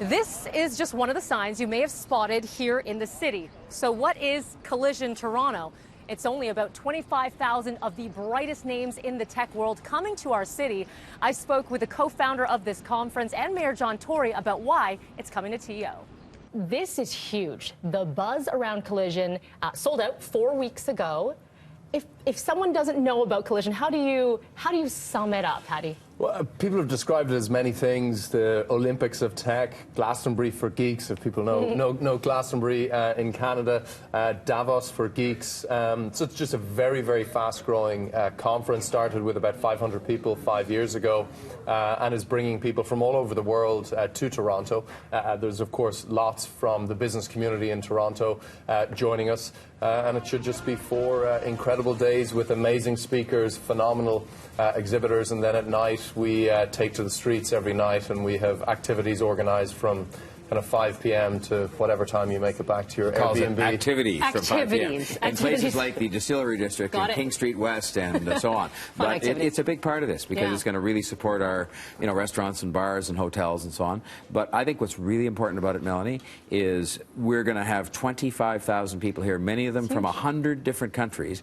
This is just one of the signs you may have spotted here in the city. So what is Collision Toronto? It's only about 25,000 of the brightest names in the tech world coming to our city. I spoke with the co-founder of this conference and Mayor John Tory about why it's coming to TO. This is huge. The buzz around Collision sold out 4 weeks ago. If someone doesn't know about Collision, how do you sum it up, Hattie? Well, people have described it as many things: the Olympics of tech, Glastonbury for geeks, if people know Glastonbury in Canada, Davos for geeks. So it's just a very, very fast-growing conference. Started with about 500 people 5 years ago, and is bringing people from all over the world to Toronto. There's, of course, lots from the business community in Toronto joining us, and it should just be 4 incredible days with amazing speakers, phenomenal exhibitors, and then at night we take to the streets every night, and we have activities organised from kind of 5 p.m. to whatever time you make it back to your Airbnb. Activities from 5 p.m. In places like the Distillery District and King Street West and so on. But it's a big part of this because it's going to really support our restaurants and bars and hotels and so on. But I think what's really important about it, Melanie, is we're going to have 25,000 people here, many of them from 100 different countries.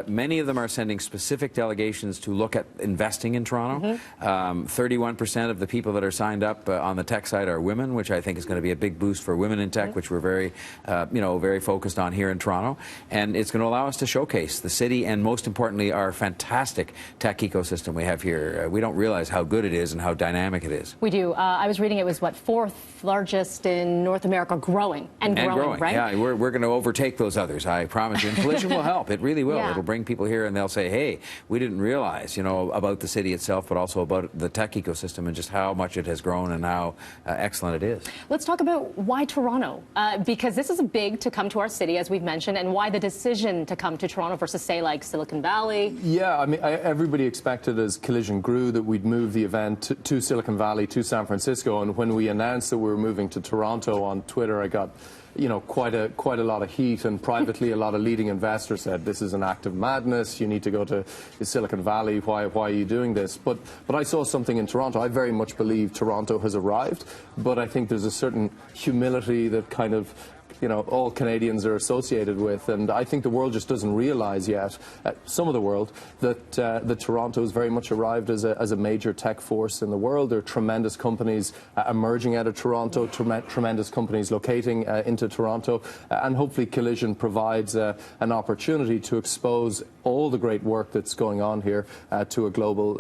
Many of them are sending specific delegations to look at investing in Toronto. 31% of the people that are signed up on the tech side are women, which I think is going to be a big boost for women in tech, which we're very, very focused on here in Toronto. And it's going to allow us to showcase the city and, most importantly, our fantastic tech ecosystem we have here. We don't realize how good it is and how dynamic it is. We do. I was reading it was, what, 4th largest in North America, growing, right? Yeah, we're going to overtake those others, I promise you. And Collision will help. It really will. It'll bring people here and they'll say, hey, we didn't realize, about the city itself, but also about the tech ecosystem and just how much it has grown and how excellent it is. Let's talk about why Toronto, because this is big to come to our city, as we've mentioned, and why the decision to come to Toronto versus, say, like Silicon Valley. Yeah, I mean, everybody expected as Collision grew that we'd move the event to Silicon Valley, to San Francisco, and when we announced that we were moving to Toronto on Twitter, I got quite a lot of heat, and privately a lot of leading investors said this is an act of madness, you need to go to Silicon Valley, why are you doing this? But I saw something in Toronto. I very much believe Toronto has arrived, but I think there's a certain humility that kind of all Canadians are associated with, and I think the world just doesn't realize yet, some of the world, that Toronto has very much arrived as a major tech force in the world. There are tremendous companies emerging out of Toronto, tremendous companies locating into Toronto, and hopefully Collision provides an opportunity to expose all the great work that's going on here to a global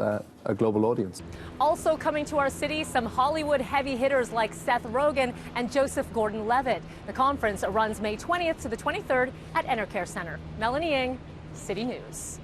audience. Also coming to our city, some Hollywood heavy hitters like Seth Rogen and Joseph Gordon-Levitt. The conference runs May 20th to the 23rd at Enercare Center. Melanie Ng, City News.